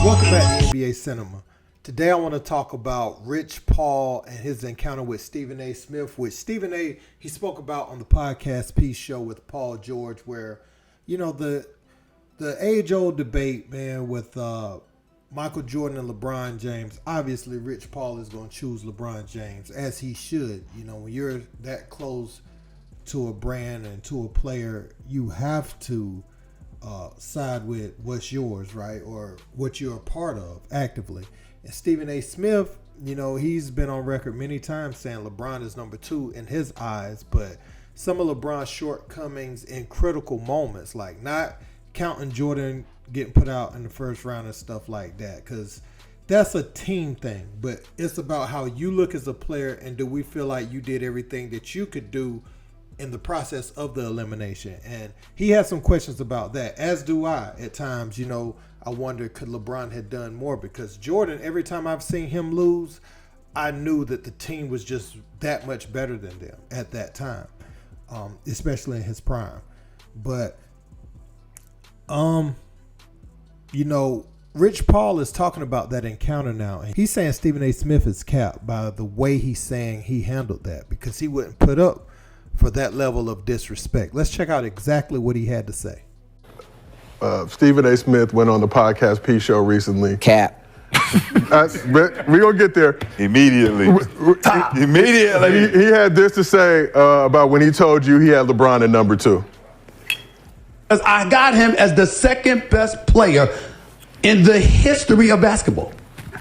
Welcome back to NBA Cinema. Today I want to talk about Rich Paul and his encounter with Stephen A. Smith, which Stephen A. he spoke about on the podcast Peace Show with Paul George, where, you know, the age-old debate, man, with Michael Jordan and LeBron James. Obviously, Rich Paul is going to choose LeBron James, as he should. You know, when you're that close to a brand and to a player, you have to side with what's yours, right? Or what you're a part of actively. And Stephen A. Smith, you know, he's been on record many times saying LeBron is number 2 in his eyes, but some of LeBron's shortcomings in critical moments, like not counting Jordan getting put out in the first round and stuff like that, because that's a team thing. But it's about how you look as a player, and do we feel like you did everything that you could do in the process of the elimination. And he had some questions about that, as do I at times. You know, I wonder, could LeBron have done more? Because Jordan, every time I've seen him lose, I knew that the team was just that much better than them at that time, especially in his prime. But you know, Rich Paul is talking about that encounter now, and he's saying Stephen A. Smith is capped by the way he's saying he handled that, because he wouldn't put up for that level of disrespect. Let's check out exactly what he had to say. Stephen A. Smith went on the podcast Peace Show recently. Cap. We're going to get there. Immediately. Immediately. He had this to say about when he told you he had LeBron at number 2. I got him as the second best player in the history of basketball.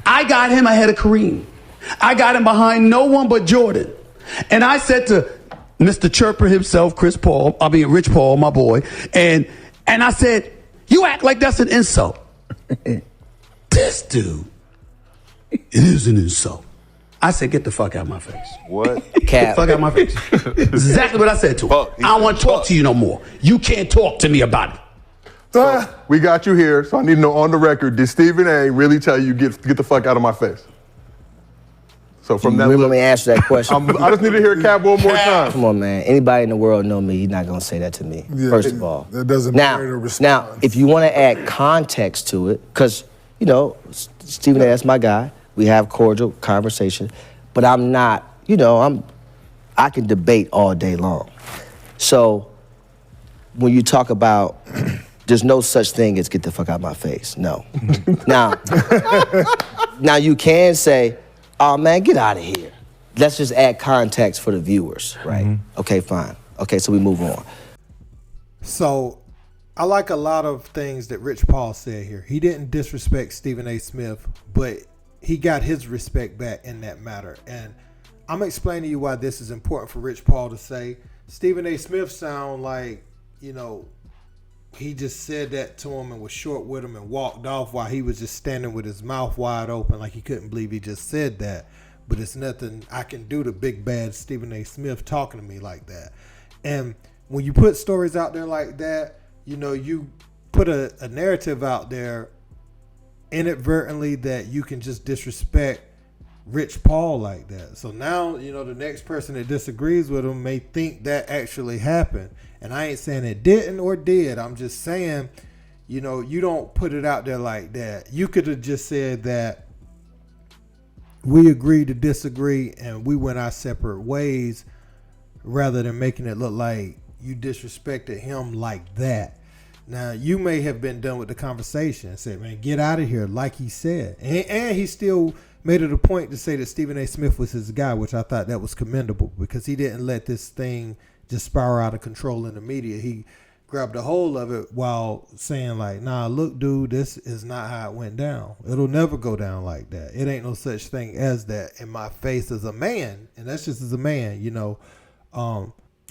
I got him ahead of Kareem. I got him behind no one but Jordan. And I said to Mr. Chirper himself, Rich Paul, my boy, and I said, you act like that's an insult. This dude, it is an insult. I said, get the fuck out of my face. What? Cap. Get the fuck out of my face. Exactly what I said to him. I don't want to talk to you no more. You can't talk to me about it. So, we got you here, so I need to know on the record, did Stephen A. really tell you get the fuck out of my face? So from that, let me answer that question. I just need to hear Cap one more time. Come on, man. Anybody in the world know me, he's not going to say that to me, first of all. That doesn't matter to respond. Now, if you want to add context to it, because, you know, Stephen A., that's my guy. We have cordial conversation. But I'm not, you know, I can debate all day long. So when you talk about there's no such thing as get the fuck out of my face, no. Now you can say, oh, man, get out of here. Let's just add context for the viewers, right? Mm-hmm. Okay, fine. Okay, so we move on. So I like a lot of things that Rich Paul said here. He didn't disrespect Stephen A. Smith, but he got his respect back in that matter. And I'm explaining to you why this is important for Rich Paul to say. Stephen A. Smith sound like, you know, he just said that to him and was short with him and walked off while he was just standing with his mouth wide open like he couldn't believe he just said that. But it's nothing I can do to big bad Stephen A. Smith talking to me like that. And when you put stories out there like that, you know, you put a narrative out there inadvertently that you can just disrespect Rich Paul like that. So now, you know, the next person that disagrees with him may think that actually happened. And I ain't saying it didn't or did. I'm just saying, you know, you don't put it out there like that. You could have just said that we agreed to disagree and we went our separate ways, rather than making it look like you disrespected him like that. Now, you may have been done with the conversation and said, man, get out of here, like he said. And he still made it a point to say that Stephen A. Smith was his guy, which I thought that was commendable, because he didn't let this thing just spiral out of control in the media. He grabbed a hold of it while saying like, nah, look, dude, this is not how it went down. It'll never go down like that. It ain't no such thing as that in my face as a man. And that's just as a man, you know.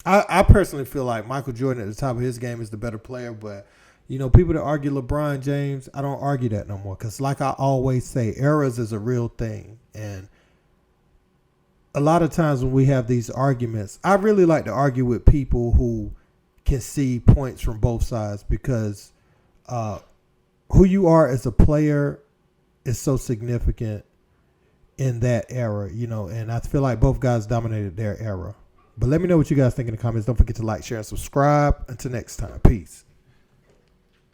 I personally feel like Michael Jordan at the top of his game is the better player, but you know, people that argue LeBron James, I don't argue that no more, because like I always say, eras is a real thing. And a lot of times when we have these arguments, I really like to argue with people who can see points from both sides, because who you are as a player is so significant in that era, you know, and I feel like both guys dominated their era. But let me know what you guys think in the comments. Don't forget to like, share, and subscribe. Until next time, peace.